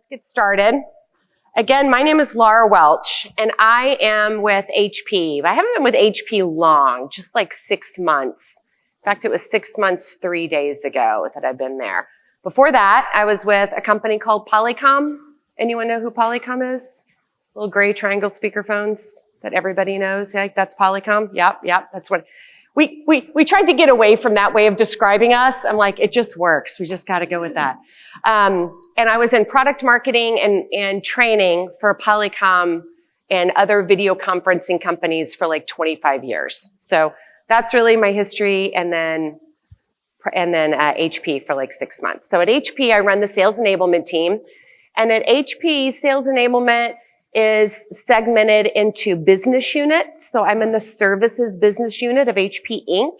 let's get started. Again, my name is Laura Welch, and I am with HP. I haven't been with HP long, just like 6 months. In fact, it was 6 months, 3 days ago that I've been there. Before that, I was with a company called Polycom. Anyone know who Polycom is? Little gray triangle speakerphones that everybody knows. Yeah, that's Polycom. Yep, that's what. We tried to get away from that way of describing us. I'm like, it just works. We just got to go with that. And I was in product marketing and training for Polycom and other video conferencing companies for like 25 years. So that's really my history. And then HP for like 6 months. So at HP, I run the sales enablement team. And at HP, sales enablement is segmented into business units. So I'm in the services business unit of HP Inc.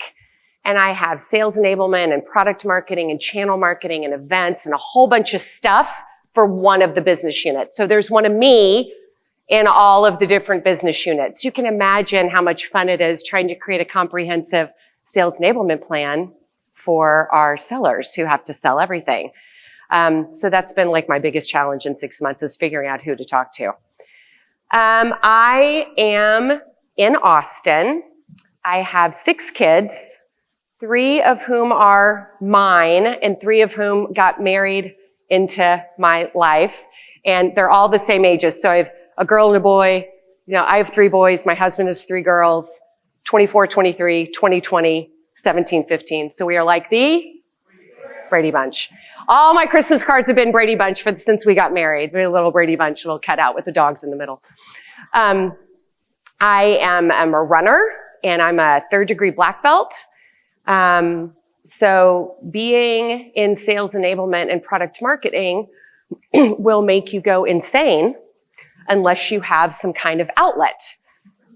And I have sales enablement and product marketing and channel marketing and events and a whole bunch of stuff for one of the business units. So there's one of me in all of the different business units. You can imagine how much fun it is trying to create a comprehensive sales enablement plan for our sellers who have to sell everything. So that's been like my biggest challenge in 6 months is figuring out who to talk to. I am in Austin. I have 6 kids, 3 of whom are mine and 3 of whom got married into my life. And they're all the same ages. So I have a girl and a boy. You know, I have 3 boys. My husband has 3 girls, 24, 23, 20, 20, 17, 15. So we are like the Brady Bunch. All my Christmas cards have been Brady Bunch since we got married. We had a little Brady Bunch, a little cutout with the dogs in the middle. I am a runner, and I'm a 3rd degree black belt. So being in sales enablement and product marketing will make you go insane unless you have some kind of outlet.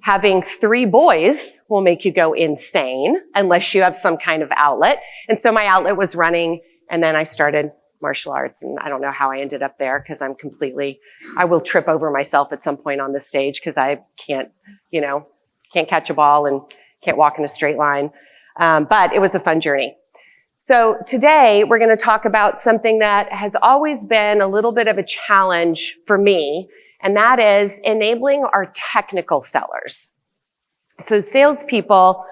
Having 3 boys will make you go insane unless you have some kind of outlet. And so my outlet was running, and then I started martial arts, and I don't know how I ended up there because I will trip over myself at some point on the stage because I can't catch a ball and can't walk in a straight line. But it was a fun journey. So today we're going to talk about something that has always been a little bit of a challenge for me, and that is enabling our technical sellers. So salespeople,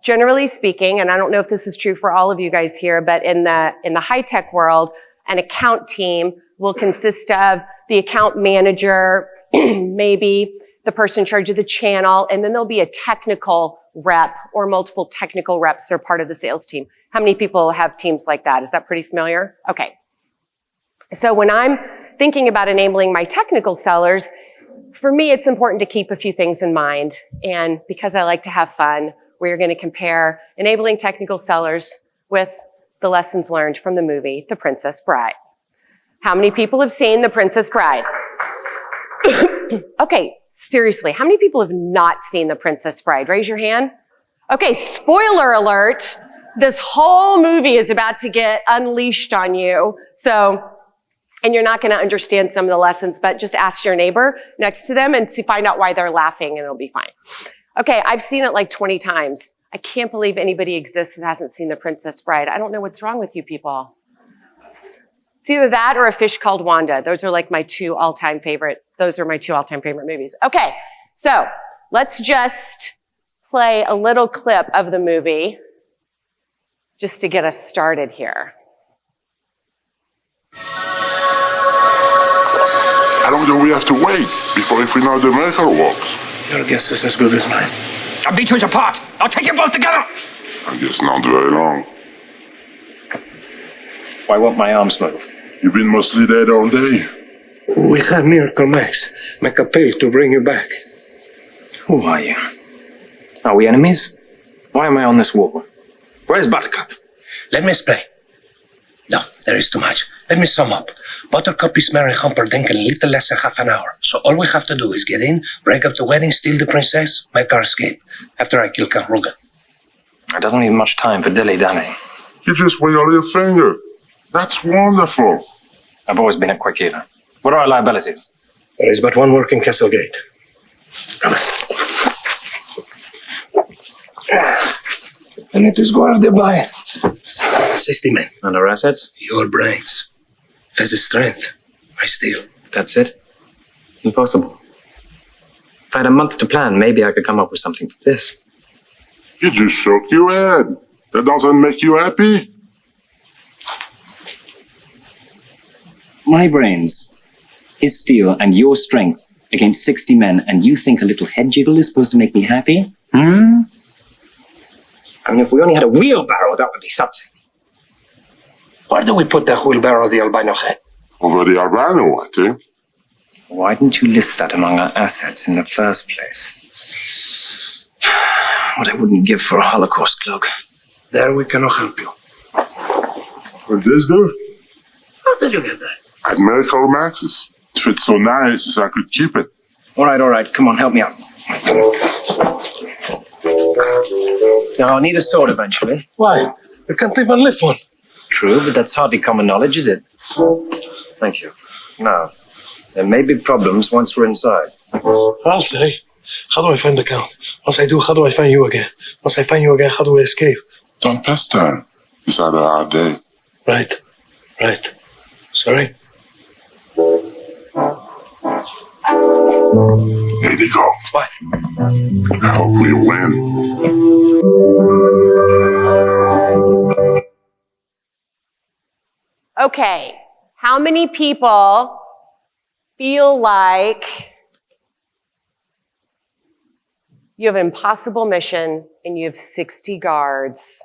generally speaking, and I don't know if this is true for all of you guys here, but in the high-tech world, an account team will consist of the account manager, maybe the person in charge of the channel, and then there'll be a technical rep or multiple technical reps that are part of the sales team. How many people have teams like that? Is that pretty familiar? Okay. So when I'm thinking about enabling my technical sellers, for me, it's important to keep a few things in mind. And because I like to have fun, we're going to compare enabling technical sellers with the lessons learned from the movie, The Princess Bride. How many people have seen The Princess Bride? Okay, seriously, how many people have not seen The Princess Bride? Raise your hand. Okay, spoiler alert. This whole movie is about to get unleashed on you. And you're not going to understand some of the lessons, but just ask your neighbor next to them and find out why they're laughing, and it'll be fine. Okay, I've seen it like 20 times. I can't believe anybody exists that hasn't seen The Princess Bride. I don't know what's wrong with you people. It's either that or A Fish Called Wanda. Those are my 2 all-time favorite movies. Okay, so let's just play a little clip of the movie just to get us started here. How long do we have to wait before if we know the miracle works? Your guess is as good as mine. I'll beat you apart. I'll take you both together. I guess not very long. Why won't my arms move? You've been mostly dead all day. We have Miracle Max. Make a pill to bring you back. Who are you? Are we enemies? Why am I on this wall? Where's Buttercup? Let me explain. No, there is too much. Let me sum up. Buttercup is marrying Humperdinck in a little less than half an hour. So all we have to do is get in, break up the wedding, steal the princess, make our escape. After I kill Count Rugen. It doesn't leave much time for dilly-dallying. You just wiggle your finger. That's wonderful. I've always been a quick eater. What are our liabilities? There is but one working Castle Gate. Come on. And it is guarded by 60 men. And our assets? Your brains. Fez's strength. I steal. That's it? Impossible. If I had a month to plan, maybe I could come up with something for this. You just shook your head. That doesn't make you happy? My brains, his steel and your strength against 60 men, and you think a little head jiggle is supposed to make me happy? I mean, if we only had a wheelbarrow, that would be something. Where do we put the wheelbarrow of the albino head? Over the albino, I think. Why didn't you list that among our assets in the first place? What I wouldn't give for a Holocaust cloak. There we cannot help you. What this do? How did you get that? At Medical Max's. It fits so nice I could keep it. All right. Come on, help me out. Now, I'll need a sword eventually. Why? You can't even lift one. True, but that's hardly common knowledge, is it? Thank you. Now, there may be problems once we're inside. I'll say. How do I find the count? Once I do, how do I find you again? Once I find you again, how do we escape? Don't pester. He's had a hard day. Right. Sorry. Here you go. What? I hope we win. Okay, how many people feel like you have an impossible mission and you have 60 guards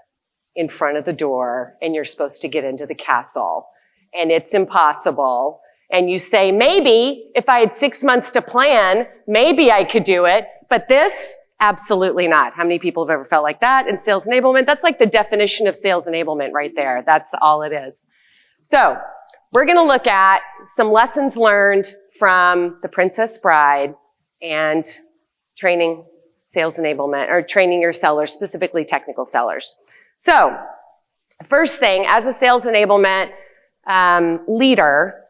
in front of the door and you're supposed to get into the castle and it's impossible and you say, maybe if I had 6 months to plan, maybe I could do it, but this, absolutely not. How many people have ever felt like that in sales enablement? That's like the definition of sales enablement right there. That's all it is. So we're going to look at some lessons learned from The Princess Bride and training sales enablement, or training your sellers, specifically technical sellers. So first thing, as a sales enablement leader,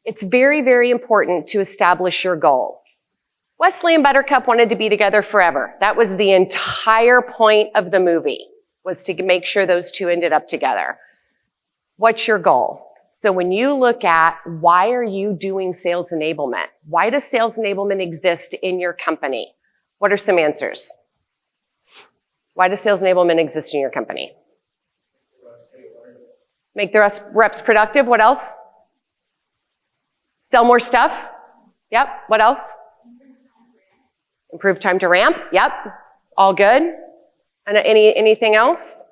it's very, very important to establish your goal. Wesley and Buttercup wanted to be together forever. That was the entire point of the movie, was to make sure those two ended up together. What's your goal? So when you look at why are you doing sales enablement? Why does sales enablement exist in your company? What are some answers? Why does sales enablement exist in your company? Make the reps productive. What else? Sell more stuff. Yep. What else? Improve time to ramp. Yep. All good. And anything else?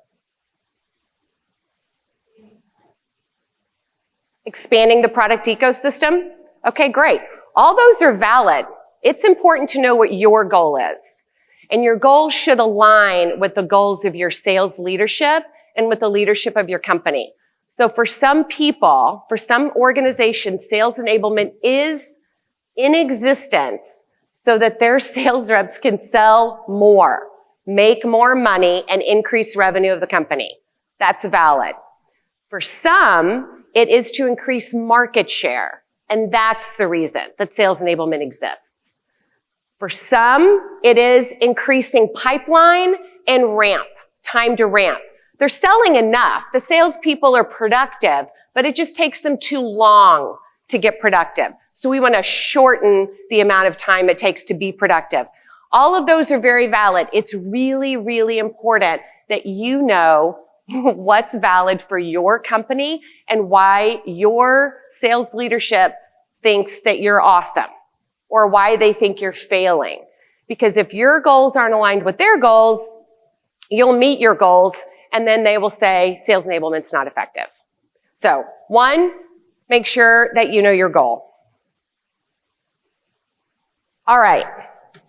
Expanding the product ecosystem. Okay, great. All those are valid. It's important to know what your goal is. And your goal should align with the goals of your sales leadership and with the leadership of your company. So for some people, for some organizations, sales enablement is in existence so that their sales reps can sell more, make more money, and increase revenue of the company. That's valid. For some, it is to increase market share. And that's the reason that sales enablement exists. For some, it is increasing pipeline and ramp, time to ramp. They're selling enough. The salespeople are productive, but it just takes them too long to get productive. So we want to shorten the amount of time it takes to be productive. All of those are very valid. It's really, really important that you know what's valid for your company and why your sales leadership thinks that you're awesome or why they think you're failing. Because if your goals aren't aligned with their goals, you'll meet your goals and then they will say sales enablement's not effective. So 1, make sure that you know your goal. All right,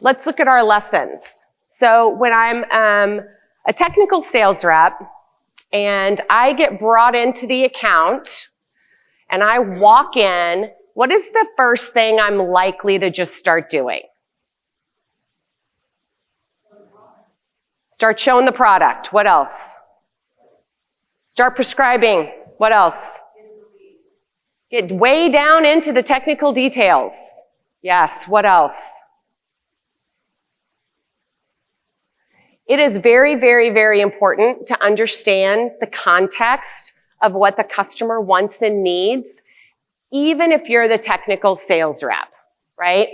let's look at our lessons. So when I'm a technical sales rep, and I get brought into the account and I walk in, what is the first thing I'm likely to just start doing? Start showing the product. What else? Start prescribing. What else? Get way down into the technical details. Yes, what else? It is very, very, very important to understand the context of what the customer wants and needs even if you're the technical sales rep, right?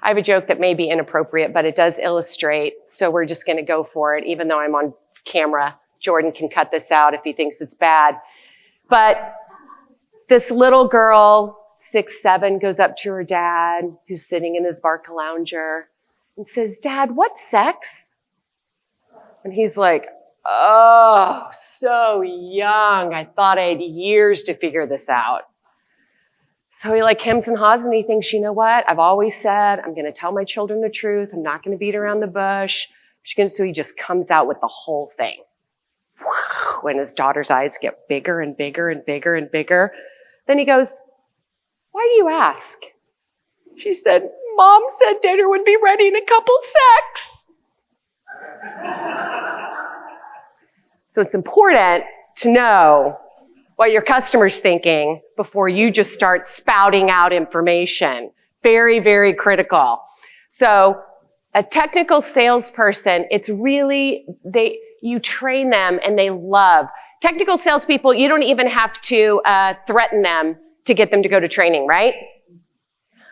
I have a joke that may be inappropriate, but it does illustrate, so we're just going to go for it, even though I'm on camera. Jordan can cut this out if he thinks it's bad. But this little girl, 6'7", goes up to her dad, who's sitting in his Barcalounger, and says, "Dad, what's sex?" And he's like, "Oh, so young. I thought I had years to figure this out." So he like hems and haws, and he thinks, you know what? I've always said I'm going to tell my children the truth. I'm not going to beat around the bush. So he just comes out with the whole thing. When his daughter's eyes get bigger and bigger and bigger and bigger, then he goes, "Why do you ask?" She said, "Mom said dinner would be ready in a couple secs." So it's important to know what your customer's thinking before you just start spouting out information. Very, very critical. So a technical salesperson, it's really, you train them and they love. Technical salespeople, you don't even have to threaten them to get them to go to training, right?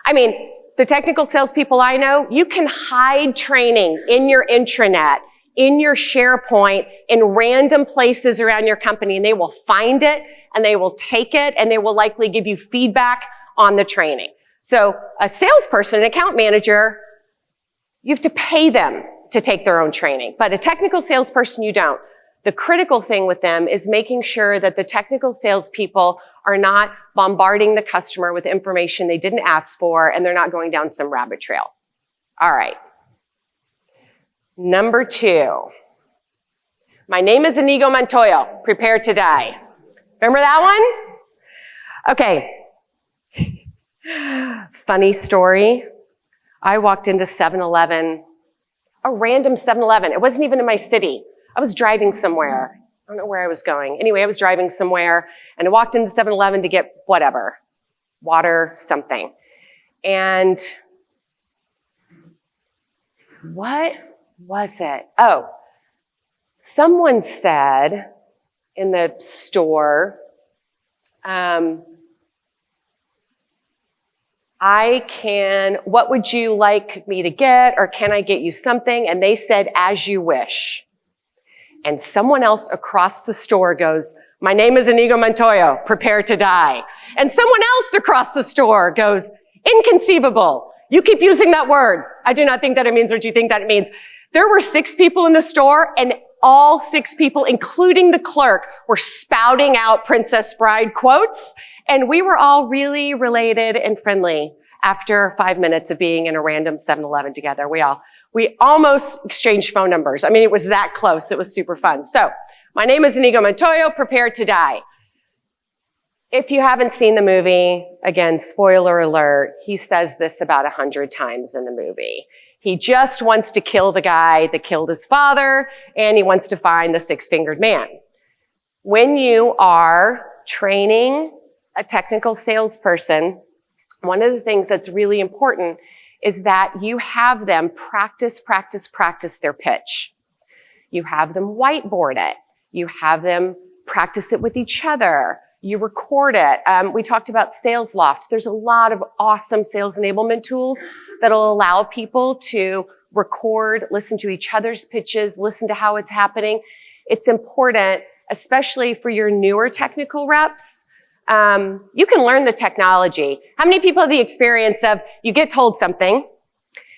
I mean, the technical salespeople I know, you can hide training in your intranet, in your SharePoint, in random places around your company, and they will find it, and they will take it, and they will likely give you feedback on the training. So a salesperson, an account manager, you have to pay them to take their own training. But a technical salesperson, you don't. The critical thing with them is making sure that the technical salespeople are not bombarding the customer with information they didn't ask for, and they're not going down some rabbit trail. All right. Number 2. My name is Inigo Montoya. Prepare to die. Remember that one? Okay. Funny story. I walked into 7-Eleven, a random 7-Eleven. It wasn't even in my city. I was driving somewhere. I don't know where I was going. Anyway, I was driving somewhere, and I walked into 7-Eleven to get whatever, water, something. And what was it? Oh, someone said in the store, what would you like me to get, or can I get you something? And they said, "As you wish." And someone else across the store goes, "My name is Inigo Montoya, prepare to die." And someone else across the store goes, "Inconceivable. You keep using that word. I do not think that it means what you think that it means." There were 6 people in the store, and all 6 people, including the clerk, were spouting out Princess Bride quotes, and we were all really related and friendly after 5 minutes of being in a random 7-Eleven together. We almost exchanged phone numbers. I mean, it was that close. It was super fun. So, my name is Inigo Montoya, prepare to die. If you haven't seen the movie, again, spoiler alert, he says this about 100 times in the movie. He just wants to kill the guy that killed his father, and he wants to find the 6-fingered man. When you are training a technical salesperson, one of the things that's really important is that you have them practice their pitch. You have them whiteboard it. You have them practice it with each other. You record it. We talked about Sales Loft. There's a lot of awesome sales enablement tools that'll allow people to record, listen to each other's pitches, listen to how it's happening. It's important, especially for your newer technical reps. You can learn the technology. How many people have the experience of you get told something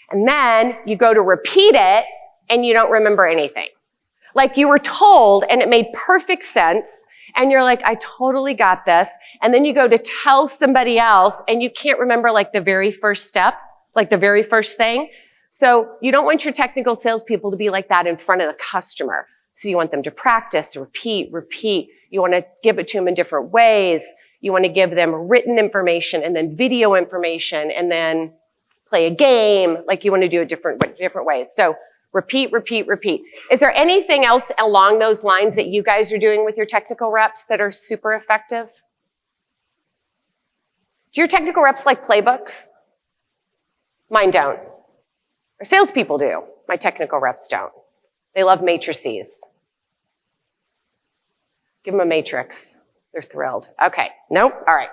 and then you go to repeat it and you don't remember anything? Like you were told and it made perfect sense and you're like, "I totally got this." And then you go to tell somebody else and you can't remember like the very first step, like the very first thing. So you don't want your technical salespeople to be like that in front of the customer. So you want them to practice, repeat. You want to give it to them in different ways. You want to give them written information and then video information and then play a game. Like you want to do it different ways. So repeat. Is there anything else along those lines that you guys are doing with your technical reps that are super effective? Do your technical reps like playbooks? Mine don't. Our salespeople do. My technical reps don't. They love matrices. Give them a matrix. They're thrilled. Okay. Nope. All right.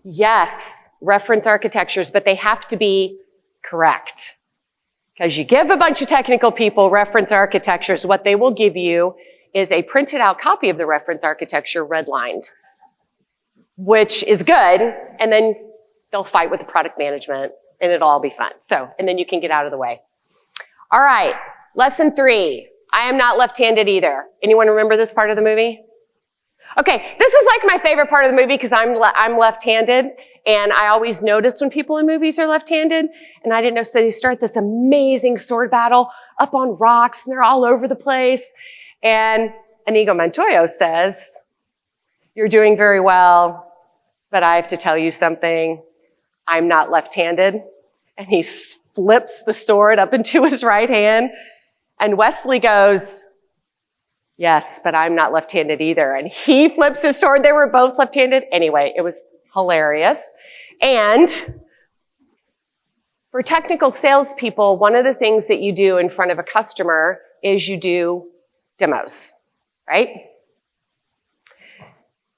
Yes, reference architectures, but they have to be correct. Because you give a bunch of technical people reference architectures, what they will give you is a printed out copy of the reference architecture redlined, which is good, and then they'll fight with the product management, and it'll all be fun. So, and then you can get out of the way. All right, lesson 3. I am not left-handed either. Anyone remember this part of the movie? Okay, this is like my favorite part of the movie because I'm left-handed, and I always notice when people in movies are left-handed, and I didn't know, so they start this amazing sword battle up on rocks, and they're all over the place, and Inigo Montoya says, "You're doing very well, but I have to tell you something. I'm not left-handed." And he flips the sword up into his right hand, and Wesley goes, "Yes, but I'm not left-handed either." And he flips his sword. They were both left-handed. Anyway, it was hilarious. And for technical salespeople, one of the things that you do in front of a customer is you do demos, right?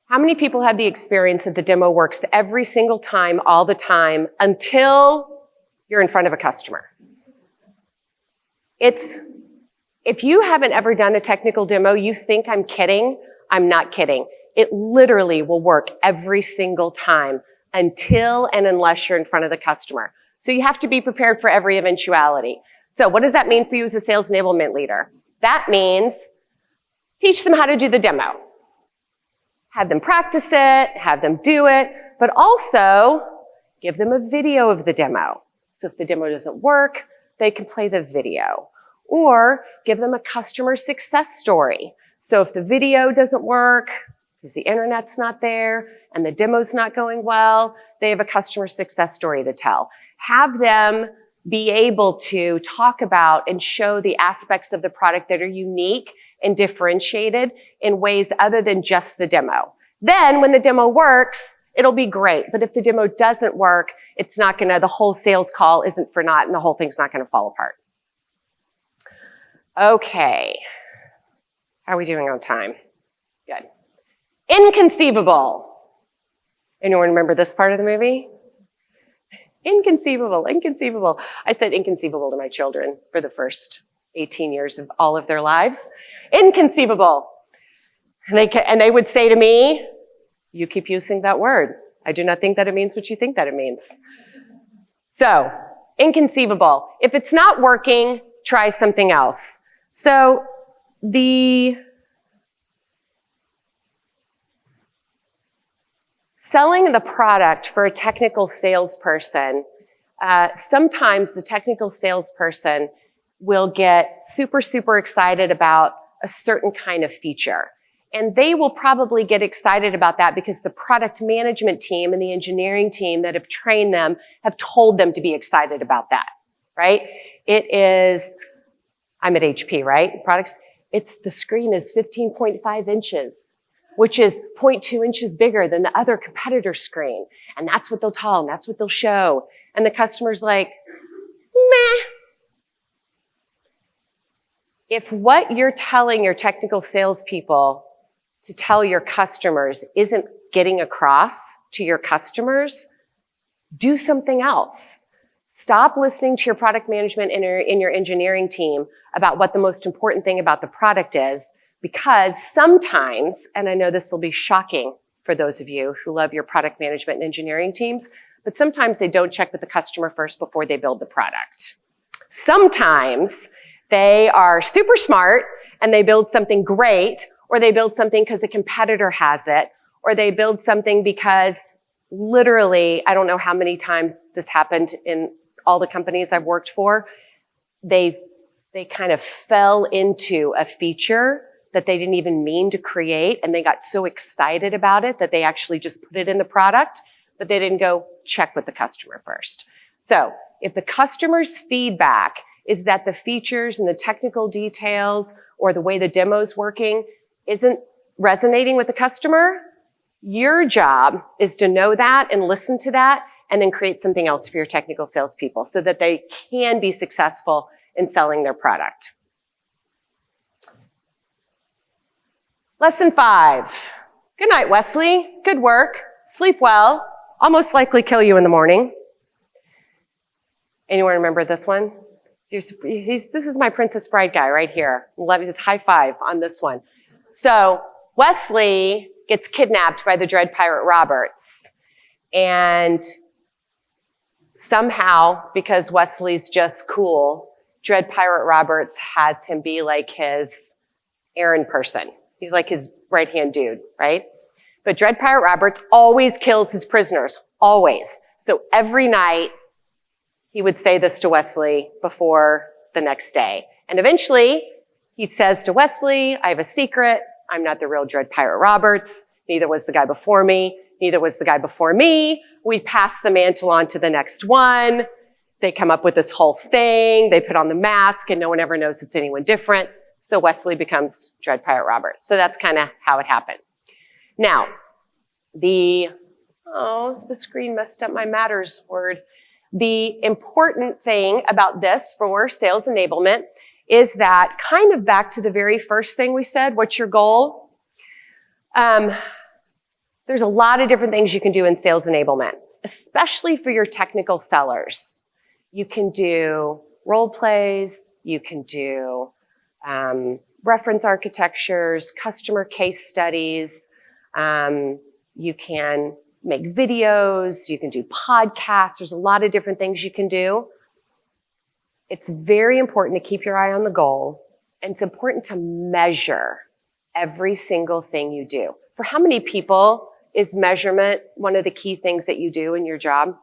How many people have the experience that the demo works every single time, all the time, until you're in front of a customer? If you haven't ever done a technical demo, you think I'm kidding. I'm not kidding. It literally will work every single time until and unless you're in front of the customer. So you have to be prepared for every eventuality. So what does that mean for you as a sales enablement leader? That means teach them how to do the demo. Have them practice it, have them do it, but also give them a video of the demo. So if the demo doesn't work, they can play the video. Or give them a customer success story. So if the video doesn't work, because the internet's not there, and the demo's not going well, they have a customer success story to tell. Have them be able to talk about and show the aspects of the product that are unique and differentiated in ways other than just the demo. Then when the demo works, it'll be great. But if the demo doesn't work, it's not the whole sales call isn't for naught, and the whole thing's not gonna fall apart. Okay. How are we doing on time? Good. Inconceivable. Anyone remember this part of the movie? Inconceivable, inconceivable. I said inconceivable to my children for the first 18 years of all of their lives. Inconceivable. And they would say to me, "You keep using that word. I do not think that it means what you think that it means." So, inconceivable. If it's not working, try something else. So, selling the product for a technical salesperson, sometimes the technical salesperson will get super, super excited about a certain kind of feature. And they will probably get excited about that because the product management team and the engineering team that have trained them have told them to be excited about that, right? It is, I'm at HP, right? Products, the screen is 15.5 inches, which is 0.2 inches bigger than the other competitor screen. And that's what they'll tell them, that's what they'll show. And the customer's like, meh. If what you're telling your technical salespeople to tell your customers isn't getting across to your customers, do something else. Stop listening to your product management in your engineering team about what the most important thing about the product is, because sometimes, and I know this will be shocking for those of you who love your product management and engineering teams, but sometimes they don't check with the customer first before they build the product. Sometimes they are super smart and they build something great, or they build something because a competitor has it, or they build something because literally, I don't know how many times this happened in all the companies I've worked for, they kind of fell into a feature that they didn't even mean to create, and they got so excited about it that they actually just put it in the product, but they didn't go check with the customer first. So if the customer's feedback is that the features and the technical details or the way the demo's working isn't resonating with the customer, your job is to know that and listen to that and then create something else for your technical salespeople so that they can be successful in selling their product. Lesson 5. Good night, Wesley. Good work. Sleep well. I'll most likely kill you in the morning. Anyone remember this one? This is my Princess Bride guy right here. Let me just high five on this one. So Wesley gets kidnapped by the Dread Pirate Roberts. And somehow, because Wesley's just cool, Dread Pirate Roberts has him be like his errand person. He's like his right-hand dude, right? But Dread Pirate Roberts always kills his prisoners. Always. So every night, he would say this to Wesley before the next day. And eventually, he says to Wesley, I have a secret. I'm not the real Dread Pirate Roberts. Neither was the guy before me. Neither was the guy before me. We pass the mantle on to the next one. They come up with this whole thing. They put on the mask, and no one ever knows it's anyone different. So Wesley becomes Dread Pirate Roberts. So that's kind of how it happened. Now, the screen messed up my matters word. The important thing about this for sales enablement is that kind of back to the very first thing we said, what's your goal? There's a lot of different things you can do in sales enablement, especially for your technical sellers. You can do role plays, you can do reference architectures, customer case studies, you can make videos, you can do podcasts, there's a lot of different things you can do. It's very important to keep your eye on the goal, and it's important to measure every single thing you do. For how many people is measurement one of the key things that you do in your job?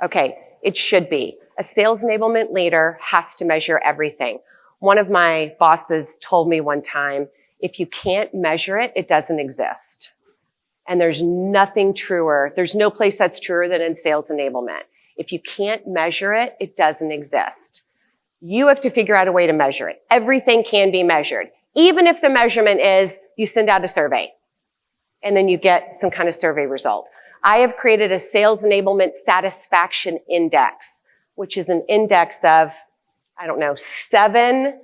Okay, it should be. A sales enablement leader has to measure everything. One of my bosses told me one time, if you can't measure it, it doesn't exist. And there's nothing truer. There's no place that's truer than in sales enablement. If you can't measure it, it doesn't exist. You have to figure out a way to measure it. Everything can be measured. Even if the measurement is you send out a survey and then you get some kind of survey result. I have created a sales enablement satisfaction index, which is an index of, 7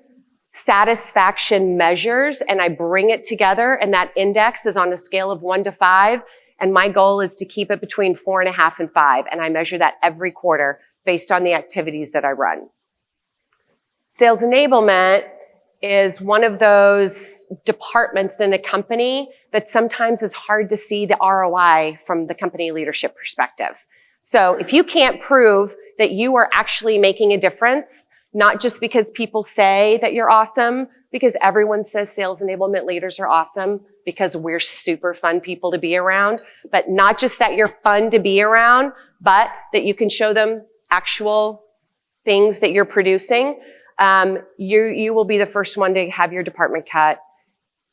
satisfaction measures, and I bring it together, and that index is on a scale of 1 to 5, and my goal is to keep it between 4.5 and 5, and I measure that every quarter based on the activities that I run. Sales enablement is one of those departments in a company that sometimes is hard to see the ROI from the company leadership perspective. So if you can't prove that you are actually making a difference, not just because people say that you're awesome, because everyone says sales enablement leaders are awesome, because we're super fun people to be around, but not just that you're fun to be around, but that you can show them actual things that you're producing. You will be the first one to have your department cut.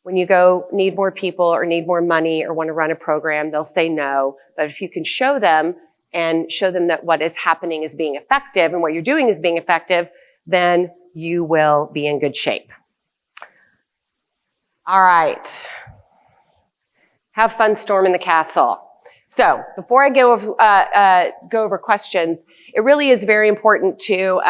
When you go need more people or need more money or want to run a program, they'll say no. But if you can show them and show them that what is happening is being effective and what you're doing is being effective, then you will be in good shape. All right. Have fun storming the castle. So before I go over questions, it really is very important to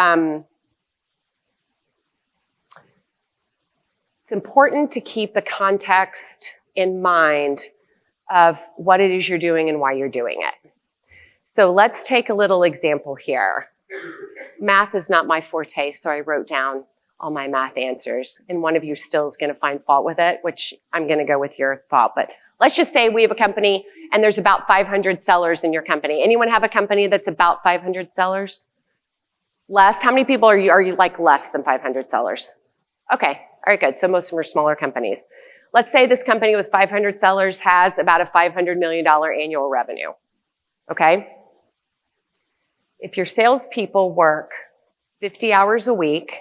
it's important to keep the context in mind of what it is you're doing and why you're doing it. So let's take a little example here. Math is not my forte, so I wrote down all my math answers, and one of you still is going to find fault with it, which I'm going to go with your thought. But let's just say we have a company and there's about 500 sellers in your company. Anyone have a company that's about 500 sellers? Less? How many people are you like less than 500 sellers? Okay. All right, good. So most of them are smaller companies. Let's say this company with 500 sellers has about a $500 million annual revenue. Okay? If your salespeople work 50 hours a week,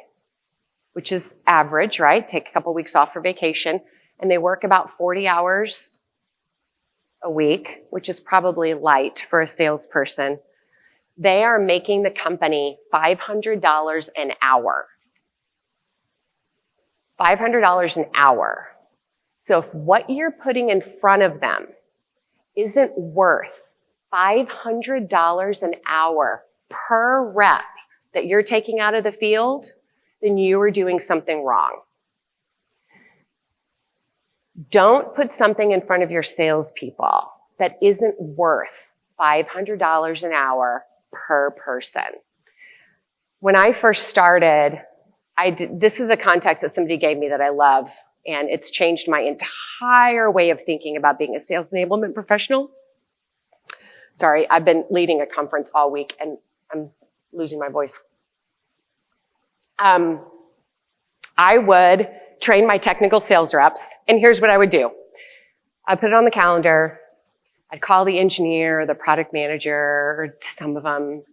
which is average, right? Take a couple weeks off for vacation, and they work about 40 hours a week, which is probably light for a salesperson, they are making the company $500 an hour. $500 an hour. So if what you're putting in front of them isn't worth $500 an hour per rep that you're taking out of the field, then you are doing something wrong. Don't put something in front of your salespeople that isn't worth $500 an hour per person. When I first started, this is a context that somebody gave me that I love, and it's changed my entire way of thinking about being a sales enablement professional. Sorry, I've been leading a conference all week, and I'm losing my voice. I would train my technical sales reps, and here's what I would do. I'd put it on the calendar. I'd call the engineer, the product manager, or some of them,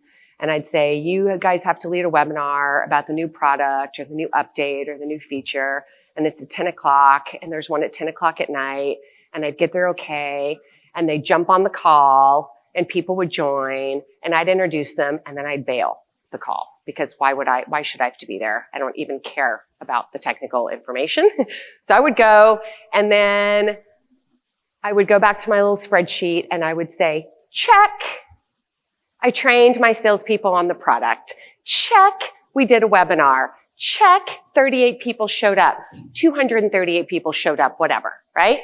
and I'd say, you guys have to lead a webinar about the new product or the new update or the new feature, and it's at 10 o'clock, and there's one at 10 o'clock at night, and I'd get there okay, and they'd jump on the call, and people would join, and I'd introduce them, and then I'd bail the call, because why should I have to be there? I don't even care about the technical information. So I would go, and then I would go back to my little spreadsheet, and I would say, check. I trained my salespeople on the product. Check. We did a webinar. Check. 38 people showed up. 238 people showed up, whatever, right?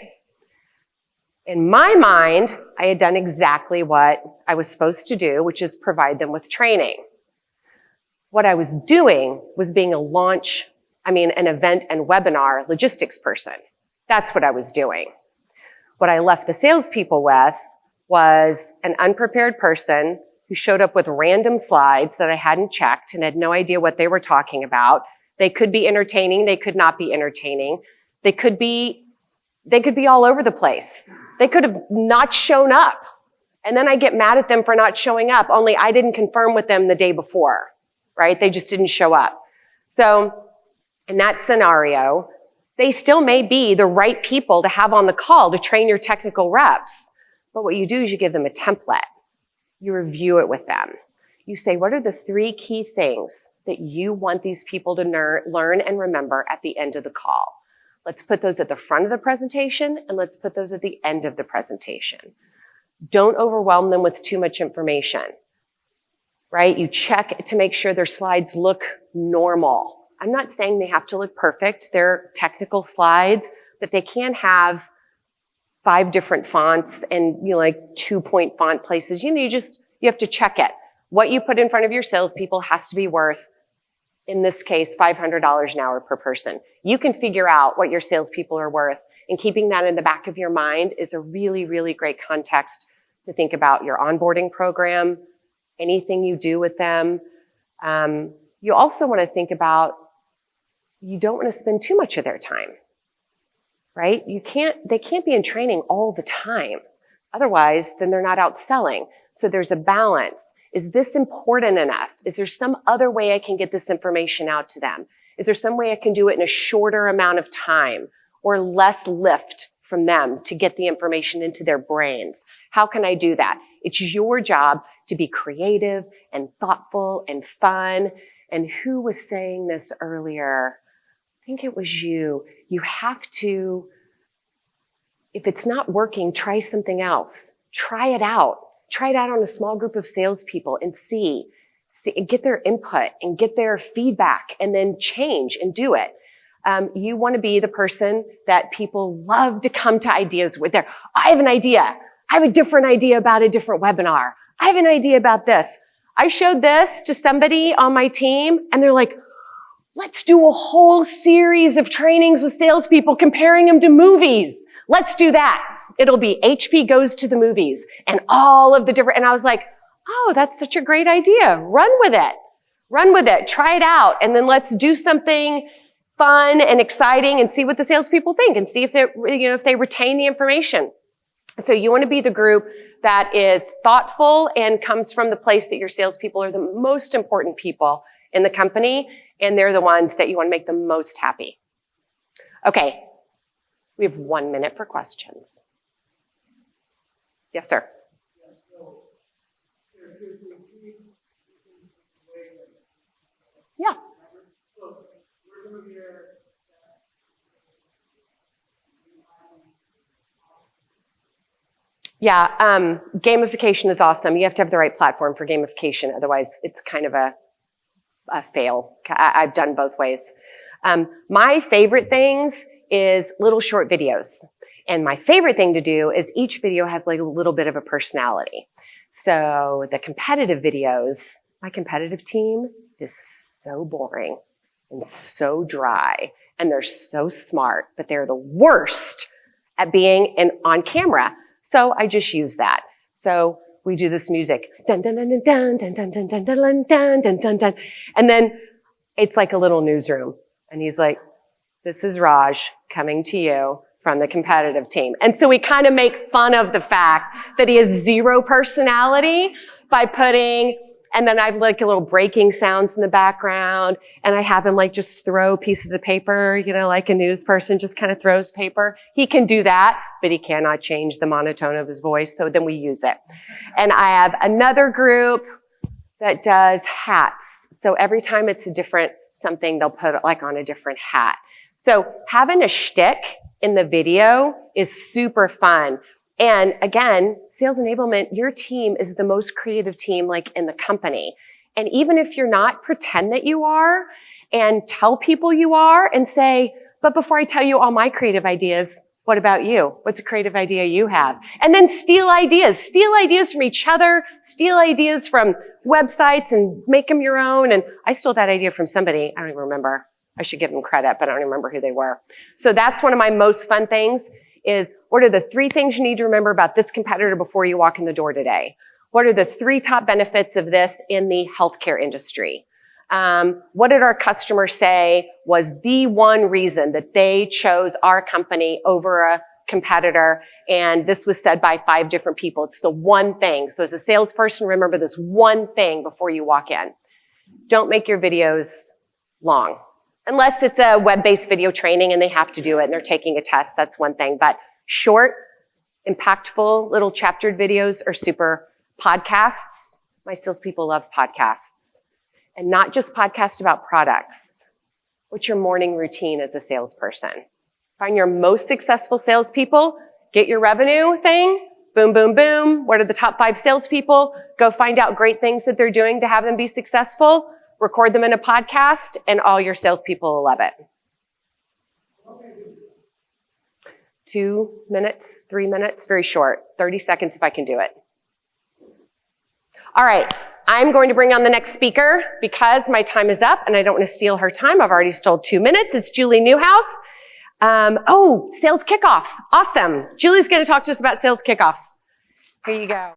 In my mind, I had done exactly what I was supposed to do, which is provide them with training. What I was doing was being an event and webinar logistics person. That's what I was doing. What I left the salespeople with was an unprepared person who showed up with random slides that I hadn't checked and had no idea what they were talking about. They could be entertaining. They could not be entertaining. They could be all over the place. They could have not shown up. And then I get mad at them for not showing up, only I didn't confirm with them the day before, right? They just didn't show up. So in that scenario, they still may be the right people to have on the call to train your technical reps. But what you do is you give them a template. You review it with them. You say, what are the 3 key things that you want these people to learn and remember at the end of the call? Let's put those at the front of the presentation, and let's put those at the end of the presentation. Don't overwhelm them with too much information, right? You check to make sure their slides look normal. I'm not saying they have to look perfect. They're technical slides, but they can have 5 different fonts and, 2-point font places. You have to check it. What you put in front of your salespeople has to be worth, in this case, $500 an hour per person. You can figure out what your salespeople are worth, and keeping that in the back of your mind is a really, really great context to think about your onboarding program, anything you do with them. You also want to think about, you don't want to spend too much of their time, right? They can't be in training all the time. Otherwise, then they're not out selling. So there's a balance. Is this important enough? Is there some other way I can get this information out to them? Is there some way I can do it in a shorter amount of time or less lift from them to get the information into their brains? How can I do that? It's your job to be creative and thoughtful and fun. And who was saying this earlier? I think it was you. You have to, if it's not working, try something else. Try it out. Try it out on a small group of salespeople and see, get their input and get their feedback, and then change and do it. You want to be the person that people love to come to ideas with. I have an idea. I have a different idea about a different webinar. I have an idea about this. I showed this to somebody on my team, and they're like, let's do a whole series of trainings with salespeople comparing them to movies. Let's do that. It'll be HP Goes to the Movies and all of the different, and I was like, oh, that's such a great idea. Run with it. Run with it. Try it out. And then let's do something fun and exciting and see what the salespeople think and see if they retain the information. So you want to be the group that is thoughtful and comes from the place that your salespeople are the most important people in the company, and they're the ones that you want to make the most happy. Okay. We have 1 minute for questions. Yes, sir. Yeah. Yeah, gamification is awesome. You have to have the right platform for gamification. Otherwise, it's kind of a fail. I've done both ways. My favorite things is little short videos. And my favorite thing to do is each video has like a little bit of a personality. So the competitive videos, my competitive team is so boring and so dry, and they're so smart, but they're the worst at being on camera. So I just use that. So we do this music, dun dun dun dun dun dun dun dun dun dun dun dun dun dun, and then it's like a little newsroom, and he's like, "This is Raj coming to you from the competitive team." And so we kind of make fun of the fact that he has zero personality by putting, and then I have like a little breaking sounds in the background, and I have him like just throw pieces of paper, you know, like a news person just kind of throws paper. He can do that, but he cannot change the monotone of his voice, so then we use it. And I have another group that does hats. So every time it's a different something, they'll put it like on a different hat. So having a shtick in the video is super fun. And again, sales enablement, your team is the most creative team like in the company. And even if you're not, pretend that you are and tell people you are and say, but before I tell you all my creative ideas, what about you? What's a creative idea you have? And then steal ideas from each other, steal ideas from websites and make them your own. And I stole that idea from somebody. I don't even remember. I should give them credit, but I don't remember who they were. So that's one of my most fun things is what are the 3 things you need to remember about this competitor before you walk in the door today? What are the 3 top benefits of this in the healthcare industry? What did our customer say was the one reason that they chose our company over a competitor? And this was said by 5 different people. It's the one thing. So as a salesperson, remember this one thing before you walk in. Don't make your videos long. Unless it's a web-based video training and they have to do it and they're taking a test, that's one thing. But short, impactful, little chaptered videos are super. Podcasts, my salespeople love podcasts. And not just podcasts about products. What's your morning routine as a salesperson? Find your most successful salespeople, get your revenue thing, boom, boom, boom. What are the top 5 salespeople? Go find out great things that they're doing to have them be successful. Record them in a podcast, and all your salespeople will love it. 2 minutes, 3 minutes, very short. 30 seconds if I can do it. All right, I'm going to bring on the next speaker because my time is up, and I don't want to steal her time. I've already stole 2 minutes. It's Julie Newhouse. Sales kickoffs. Awesome. Julie's going to talk to us about sales kickoffs. Here you go.